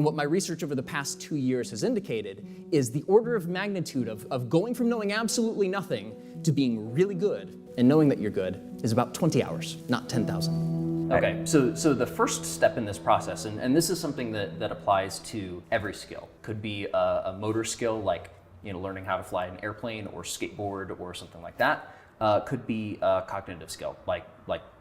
what my research over the past 2 years has indicated is the order of magnitude of going from knowing absolutely nothing to being really good and knowing that you're good is about 20 hours, not 10,000. Okay, so the first step in this process, and this is something that applies to every skill, could be a motor skill like learning how to fly an airplane or skateboard or something like that. Could be a cognitive skill like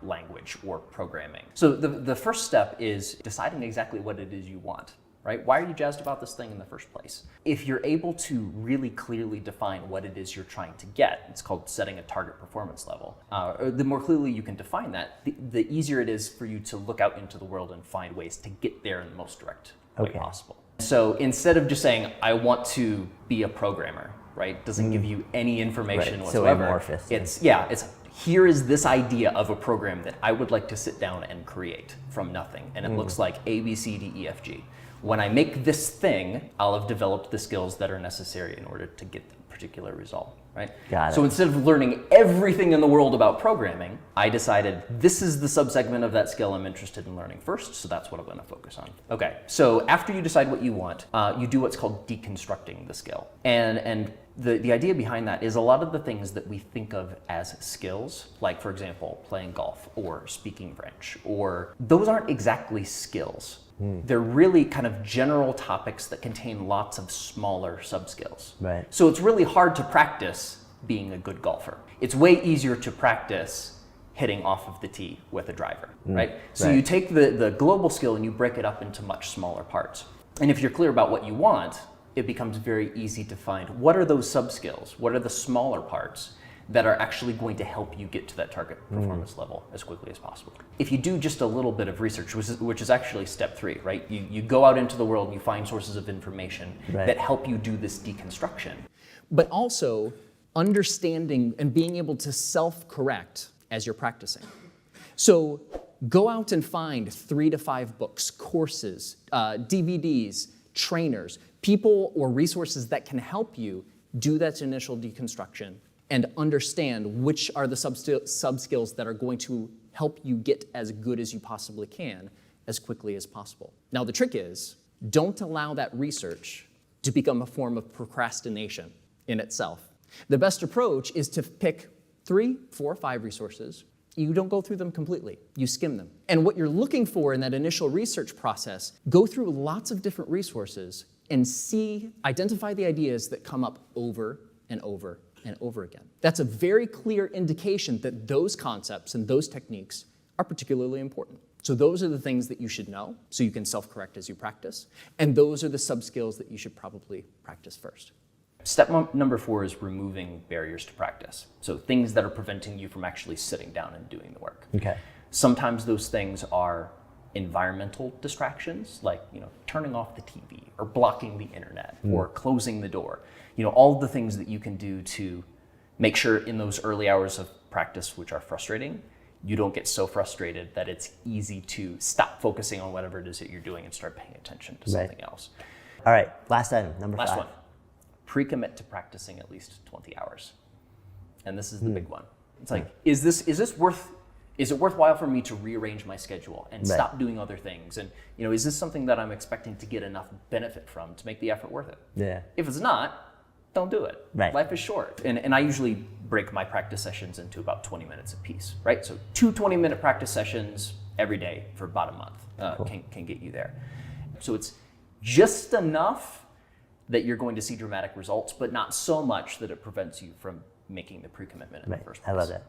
language or programming. So the first step is deciding exactly what it is you want, right? Why are you jazzed about this thing in the first place? If you're able to really clearly define what it is you're trying to get, it's called setting a target performance level. The more clearly you can define that, the easier it is for you to look out into the world and find ways to get there in the most direct way possible. So instead of just saying, I want to be a programmer, right? Doesn't give you any information whatsoever. So amorphous. It's here is this idea of a program that I would like to sit down and create from nothing. And it looks like A, B, C, D, E, F, G. When I make this thing, I'll have developed the skills that are necessary in order to get the particular result, right? Got it. So instead of learning everything in the world about programming, I decided this is the subsegment of that skill I'm interested in learning first, so that's what I'm going to focus on. Okay, so after you decide what you want, you do what's called deconstructing the skill. And the idea behind that is a lot of the things that we think of as skills, like for example, playing golf or speaking French, or those aren't exactly skills. They're really kind of general topics that contain lots of smaller sub-skills. Right. So it's really hard to practice being a good golfer. It's way easier to practice hitting off of the tee with a driver, right? So you take the global skill and you break it up into much smaller parts. And if you're clear about what you want, it becomes very easy to find what are those sub-skills, what are the smaller parts that are actually going to help you get to that target performance level as quickly as possible. If you do just a little bit of research, which is actually step 3, right? You go out into the world and you find sources of information that help you do this deconstruction. But also understanding and being able to self-correct as you're practicing. So go out and find 3 to 5 books, courses, DVDs, trainers, people or resources that can help you do that initial deconstruction and understand which are the sub-skills that are going to help you get as good as you possibly can as quickly as possible. Now the trick is, don't allow that research to become a form of procrastination in itself. The best approach is to pick 3, 4, 5 resources. You don't go through them completely, you skim them. And what you're looking for in that initial research process, go through lots of different resources and identify the ideas that come up over and over and over again. That's a very clear indication that those concepts and those techniques are particularly important. So those are the things that you should know so you can self-correct as you practice. And those are the sub-skills that you should probably practice first. Step number 4 is removing barriers to practice. So things that are preventing you from actually sitting down and doing the work. Okay. Sometimes those things are environmental distractions, like turning off the TV or blocking the internet or closing the door. All the things that you can do to make sure in those early hours of practice, which are frustrating, you don't get so frustrated that it's easy to stop focusing on whatever it is that you're doing and start paying attention to something else. All right, last item, number 5. Last one, pre-commit to practicing at least 20 hours. And this is the big one. It's like, is it worthwhile for me to rearrange my schedule and stop doing other things? And is this something that I'm expecting to get enough benefit from to make the effort worth it? Yeah. If it's not, don't do it. Right. Life is short. And I usually break my practice sessions into about 20 minutes apiece, right? So 2 20-minute practice sessions every day for about a month can get you there. So it's just enough that you're going to see dramatic results, but not so much that it prevents you from making the pre-commitment in the first place. I love that.